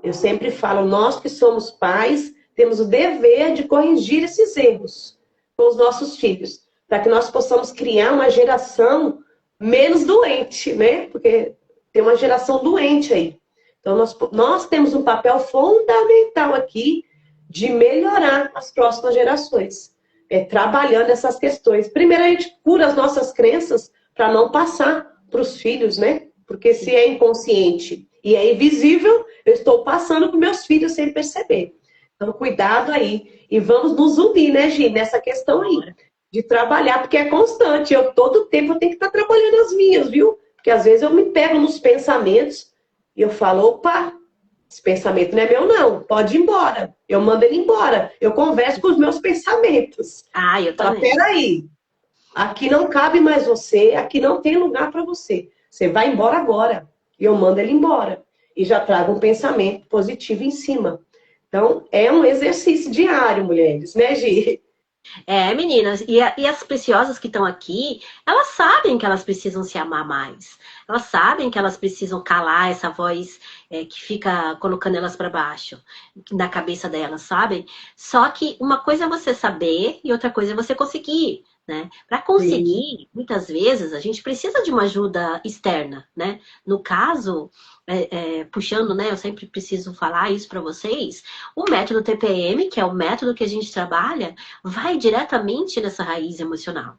[SPEAKER 3] Eu sempre falo, nós que somos pais, temos o dever de corrigir esses erros com os nossos filhos, para que nós possamos criar uma geração menos doente, né? Porque tem uma geração doente aí. Então, nós temos um papel fundamental aqui de melhorar as próximas gerações, trabalhando essas questões. Primeiro, a gente cura as nossas crenças para não passar para os filhos, né? Porque se é inconsciente e é invisível, eu estou passando para meus filhos sem perceber. Então, cuidado aí. E vamos nos unir, né, Gi, nessa questão aí, de trabalhar, porque é constante. Eu, todo tempo, tenho que estar trabalhando as minhas, viu? Porque às vezes eu me pego nos pensamentos e eu falo, opa, esse pensamento não é meu, não. Pode ir embora. Eu mando ele embora. Eu converso com os meus pensamentos.
[SPEAKER 1] Eu também.
[SPEAKER 3] Peraí. Aqui não cabe mais você. Aqui não tem lugar para você. Você vai embora agora. E eu mando ele embora. E já trago um pensamento positivo em cima. Então, é um exercício diário, mulheres, né, Gi?
[SPEAKER 1] Meninas, e as preciosas que estão aqui, elas sabem que elas precisam se amar mais. Elas sabem que elas precisam calar essa voz que fica colocando elas para baixo, na cabeça delas, sabem? Só que uma coisa é você saber e outra coisa é você conseguir, né? Para conseguir, muitas vezes, a gente precisa de uma ajuda externa, né? No caso, puxando, né? Eu sempre preciso falar isso para vocês. O método TPM, que é o método que a gente trabalha, vai diretamente nessa raiz emocional.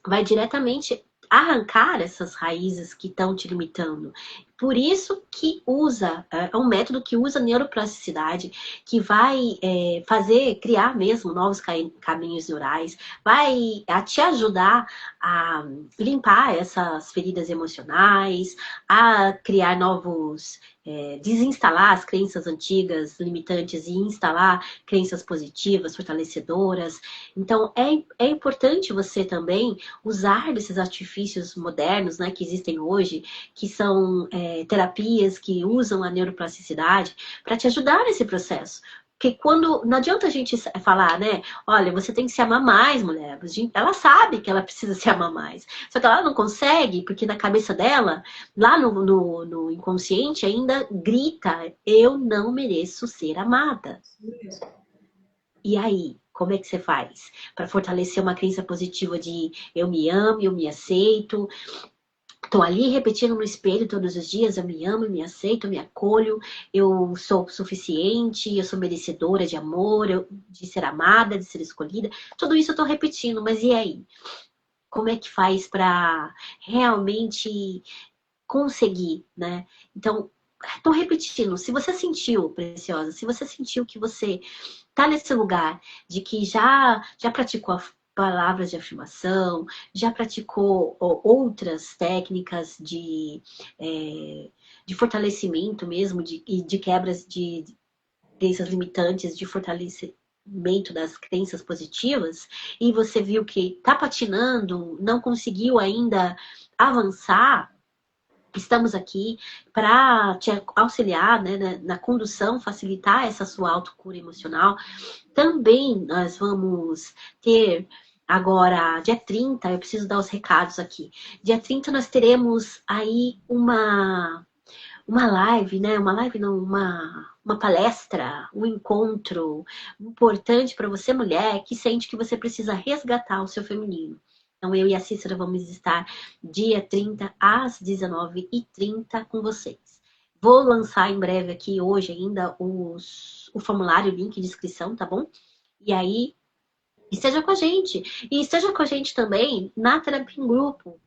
[SPEAKER 1] Vai diretamente arrancar essas raízes que estão te limitando. Por isso que é um método que usa neuroplasticidade, que vai criar mesmo novos caminhos neurais, vai te ajudar a limpar essas feridas emocionais, a criar desinstalar as crenças antigas, limitantes, e instalar crenças positivas, fortalecedoras. Então, é importante você também usar desses artifícios modernos, né, que existem hoje, que são terapias que usam a neuroplasticidade para te ajudar nesse processo. Porque não adianta a gente falar, né? Olha, você tem que se amar mais, mulher. Ela sabe que ela precisa se amar mais. Só que ela não consegue, porque na cabeça dela, lá no inconsciente, ainda grita: eu não mereço ser amada. E aí? Como é que você faz para fortalecer uma crença positiva de eu me amo, eu me aceito? Estou ali repetindo no espelho todos os dias: eu me amo, eu me aceito, eu me acolho, eu sou suficiente, eu sou merecedora de amor, de ser amada, de ser escolhida. Tudo isso eu estou repetindo, mas e aí? Como é que faz para realmente conseguir, né? Então, estou repetindo. Se você sentiu, preciosa, se você sentiu que você está nesse lugar de que já praticou palavras de afirmação, já praticou outras técnicas de fortalecimento mesmo, de quebras de crenças limitantes, de fortalecimento das crenças positivas, e você viu que está patinando, não conseguiu ainda avançar, estamos aqui para te auxiliar, né, na condução, facilitar essa sua autocura emocional. Também nós vamos ter agora, dia 30, eu preciso dar os recados aqui. Dia 30 nós teremos aí uma live, né? Uma live não, uma palestra, um encontro importante para você, mulher, que sente que você precisa resgatar o seu feminino. Então, eu e a Cícera vamos estar dia 30 às 19h30 com vocês. Vou lançar em breve aqui, hoje ainda, o formulário, o link de inscrição, tá bom? E aí, esteja com a gente. E esteja com a gente também na terapia em grupo,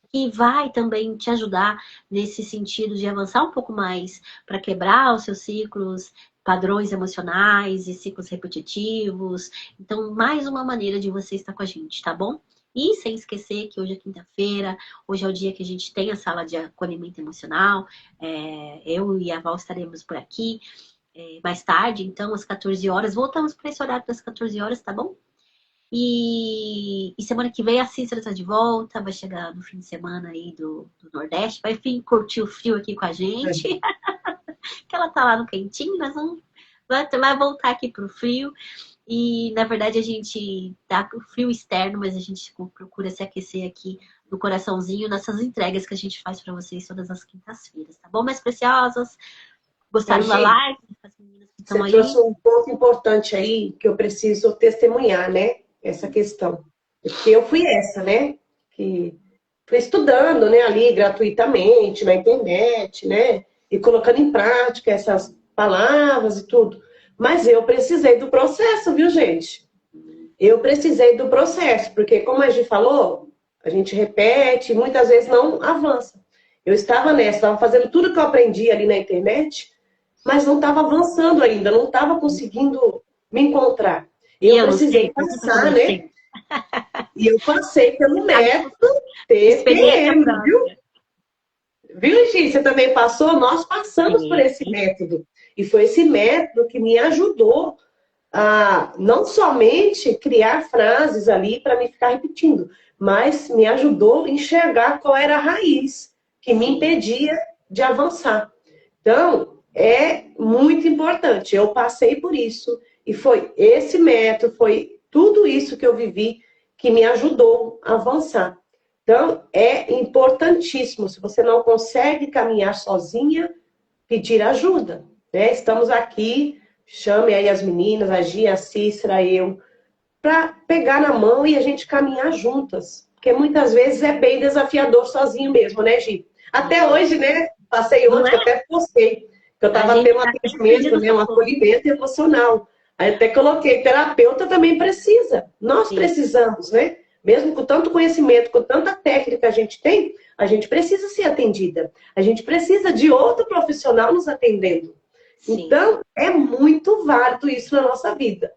[SPEAKER 1] que vai também te ajudar nesse sentido de avançar um pouco mais para quebrar os seus ciclos, padrões emocionais e ciclos repetitivos. Então, mais uma maneira de você estar com a gente, tá bom? E sem esquecer que hoje é quinta-feira, hoje é o dia que a gente tem a sala de acolhimento emocional. Eu e a Val estaremos por aqui mais tarde, então, às 14 horas. Voltamos para esse horário das 14 horas, tá bom? E semana que vem a Cícera tá de volta, vai chegar no fim de semana aí do Nordeste, vai curtir o frio aqui com a gente. Que ela tá lá no quentinho, nós vamos vai voltar aqui pro frio. E, na verdade, a gente tá com frio externo, mas a gente procura se aquecer aqui no coraçãozinho nessas entregas que a gente faz para vocês todas as quintas-feiras, tá bom, minhas preciosas? Gostaram da live? As meninas que estão aí?
[SPEAKER 3] Você trouxe um ponto importante aí que eu preciso testemunhar, né? Essa questão. Porque eu fui essa, né? Que fui estudando, né? Ali gratuitamente, na internet, né? e colocando em prática essas palavras e tudo. Mas eu precisei do processo, viu, gente? Eu precisei do processo, porque como a gente falou, a gente repete e muitas vezes não avança. Eu estava nessa, estava fazendo tudo que eu aprendi ali na internet, mas não estava avançando ainda, não estava conseguindo me encontrar. E eu precisei passar, né? E eu passei pelo método TPM, viu? Viu, Gi? Você também passou? Nós passamos por esse método. E foi esse método que me ajudou a não somente criar frases ali para me ficar repetindo, mas me ajudou a enxergar qual era a raiz que me impedia de avançar. Então, é muito importante. Eu passei por isso e foi esse método, foi tudo isso que eu vivi que me ajudou a avançar. Então, é importantíssimo. Se você não consegue caminhar sozinha, pedir ajuda, né? Estamos aqui, chame aí as meninas, a Gia, a Cícera, eu, para pegar na mão e a gente caminhar juntas. Porque muitas vezes é bem desafiador sozinho mesmo, né, Gi? Até hoje, né? Passei ontem, até postei, que eu estava tendo um atendimento, né, um acolhimento emocional. Aí até coloquei, terapeuta também precisa. Nós precisamos, né? Mesmo com tanto conhecimento, com tanta técnica que a gente precisa ser atendida. A gente precisa de outro profissional nos atendendo. Sim. Então, é muito válido isso na nossa vida.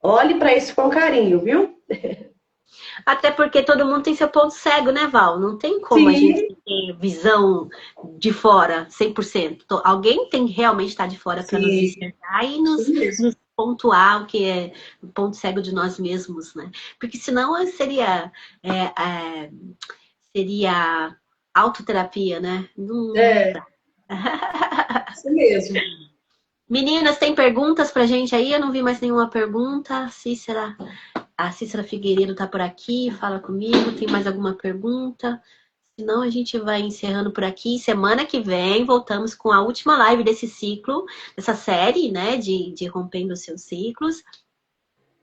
[SPEAKER 3] Olhe para isso com carinho, viu?
[SPEAKER 1] Até porque todo mundo tem seu ponto cego, né, Val? Não tem como a gente ter visão de fora, 100%. Alguém tem que realmente estar de fora para nos enxergar e nos pontuar o que é o ponto cego de nós mesmos, né? Porque senão seria autoterapia, né? Não
[SPEAKER 3] Isso mesmo.
[SPEAKER 1] Meninas, tem perguntas pra gente aí? Eu não vi mais nenhuma pergunta. A Cícera Figueiredo tá por aqui, fala comigo. Tem mais alguma pergunta? Senão a gente vai encerrando por aqui. Semana que vem voltamos com a última live desse ciclo, dessa série, né, de Rompendo os Seus Ciclos.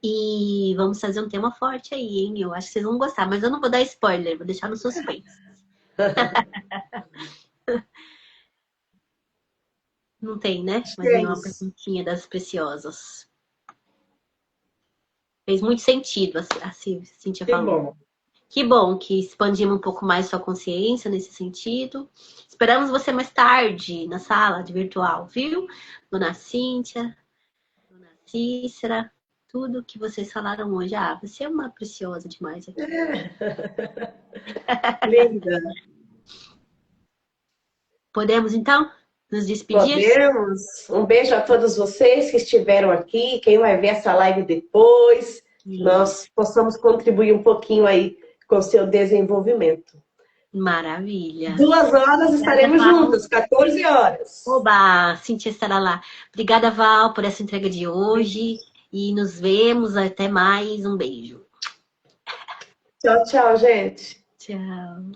[SPEAKER 1] E vamos fazer um tema forte aí, hein? Eu acho que vocês vão gostar, mas eu não vou dar spoiler, vou deixar no suspense. Não tem, né? Mas nenhuma perguntinha das preciosas. Fez muito sentido, a Cíntia falou. Que bom que expandimos um pouco mais sua consciência nesse sentido. Esperamos você mais tarde na sala de virtual, viu? Dona Cíntia, Dona Cícera, tudo que vocês falaram hoje. Ah, você é uma preciosa demais aqui.
[SPEAKER 3] Linda.
[SPEAKER 1] Podemos, então, nos despedir?
[SPEAKER 3] Podemos. Um beijo a todos vocês que estiveram aqui, quem vai ver essa live depois. Nós possamos contribuir um pouquinho aí com o seu desenvolvimento.
[SPEAKER 1] Maravilha.
[SPEAKER 3] 2 horas estaremos juntas, 14 horas.
[SPEAKER 1] Oba, Cíntia estará lá. Obrigada, Val, por essa entrega de hoje. E nos vemos. Até mais. Um beijo.
[SPEAKER 3] Tchau, tchau, gente.
[SPEAKER 1] Tchau.